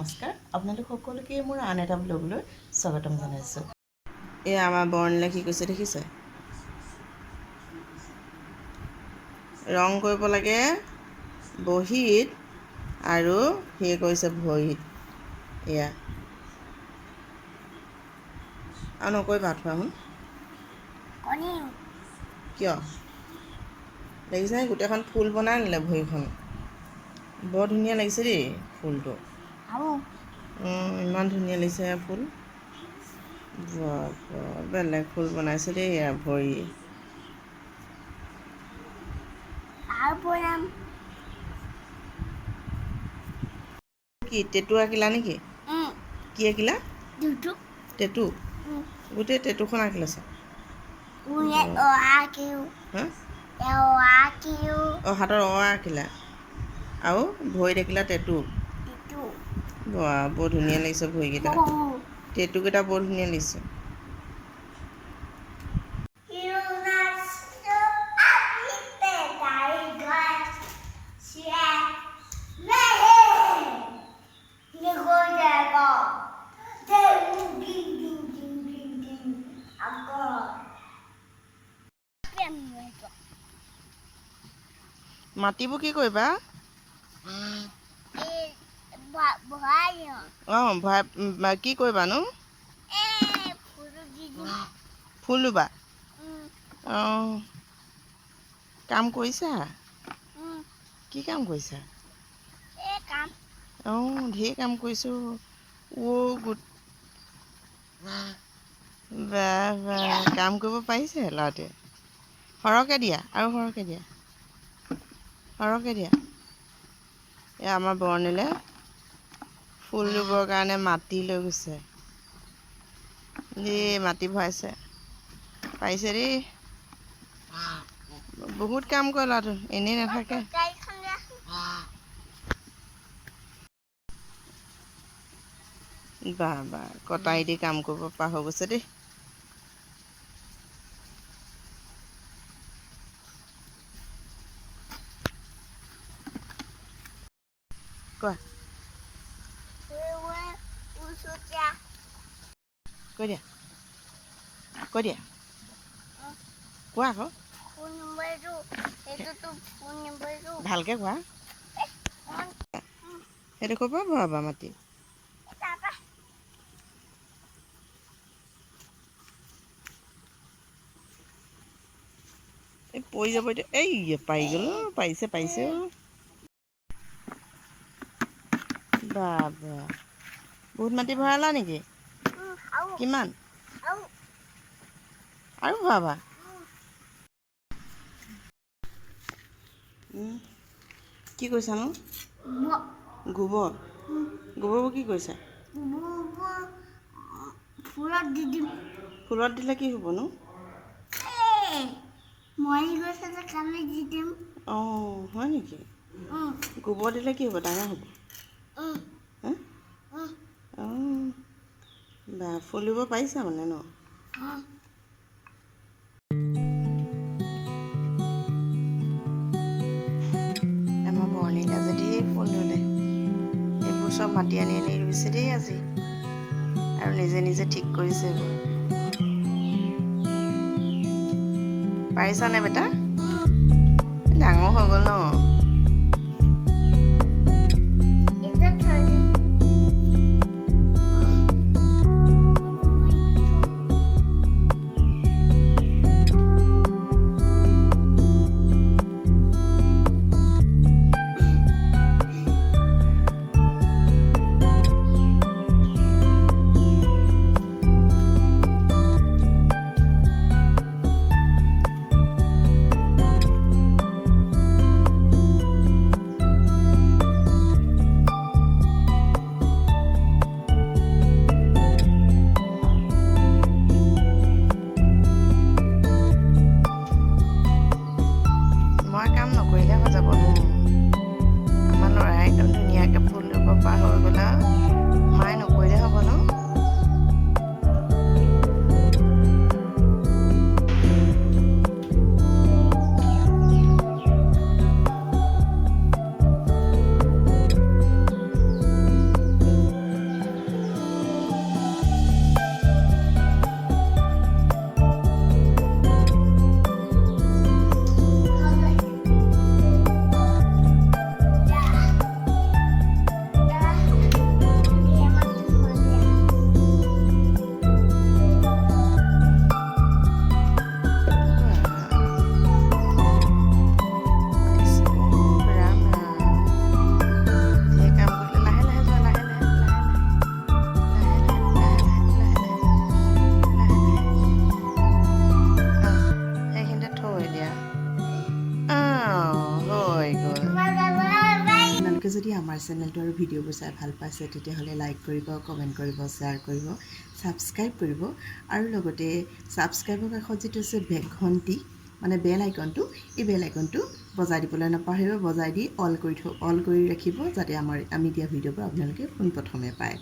নমস্কাৰ আপোনালোক সকলোকে মোৰ আন এটা ব্লগলৈ স্বাগতম জনাইছোঁ। এয়া আমাৰ বৰ্ণিলে কি কৈছে দেখিছে? ৰং কৰিব লাগে বহীত আৰু সি কৰিছে ভৰিত। এয়া আৰু নকৰিবা আঁঠুৱা শুন কিয় দেখিছেনে? গোটেইখন ফুল বনাই নিলে ভৰিখন। বৰ ধুনীয়া লাগিছে দেই ফুলটো। ইমান ধুনীয়া লাগিছে ফুল। বেলেগ ফুল বনাইছে দেই এয়া ভৰি। কি টেটু আঁকিলা নেকি? কি আঁকিলা? টেটু? গোটেই টেটুখন আঁকিলা চা। হাতৰ অ আঁকিলা আৰু ভৰিত আঁকিলা টেটু। বৰ ধুনীয়া লাগিছে ভৰিকেইটা। টেটুকেইটা বৰ ধুনীয়া লাগিছে। মাটিবোৰ কি কৰিবা? ভৰাই কি কৰিবানো? ফুল ৰুবা? কাম কৰিছা? কি কাম কৰিছা? ঢেৰ কাম কৰিছোঁ। কাম কৰিব পাৰিছে ল'ৰাটোৱে। সৰহকৈ দিয়া আৰু সৰহকৈ দিয়া। এয়া আমাৰ বৰ্ণিলে ফুল ৰুবৰ কাৰণে মাটি লৈ গৈছে। মাটি ভৰাইছে। পাৰিছে দেই। বহুত কাম কৰে ল'ৰাটো, এনেই নাথাকে। কটাৰী দি কাম কৰিব পৰা হৈ গৈছে দেই। কোৱা কৈ দিয়া কোৱা আকৌ ভালকৈ কোৱা। সেইটো ক'ৰ পৰা ভৰাবা মাটি? এই পৰি যাব এতিয়া। এই পাৰি গ'ল। পাৰিছে বহুত মাটি ভৰালা নেকি? কিমান আৰু ভৰাবা? কি কৰিছানো? গোবৰবোৰ কি কৰিছা? ফুলত দিলে কি হ'বনো? হয় নেকি? গোবৰ দিলে কি হ'ব? ডাঙৰ হ'ব? ফুল ৰুব পাৰিছা মানে ন? আমাৰ বৰ্ণিলে আজি ধেৰ ফুল ৰুলে। এইবোৰ চব মাটি আনি ৰুইছে দেই আজি, আৰু নিজে ঠিক কৰিছে এইবোৰ। পাৰিছানে বেটা? ডাঙৰ হৈ গ'ল ন? আপোনালোকে যদি আমাৰ চেনেলটো আৰু ভিডিঅ'বোৰ চাই ভাল পাইছে তেতিয়াহ'লে লাইক কৰিব, কমেণ্ট কৰিব, শ্বেয়াৰ কৰিব, ছাবস্ক্ৰাইব কৰিব আৰু লগতে ছাবস্ক্ৰাইবৰ কাষত যিটো আছে ঘণ্টি মানে বেল আইকনটো, এই বেল আইকনটো বজাই দিবলৈ নাপাহৰিব। বজাই দি অল কৰি ৰাখিব যাতে আমি দিয়া ভিডিঅ'বোৰ আপোনালোকে পোনপ্ৰথমে পায়।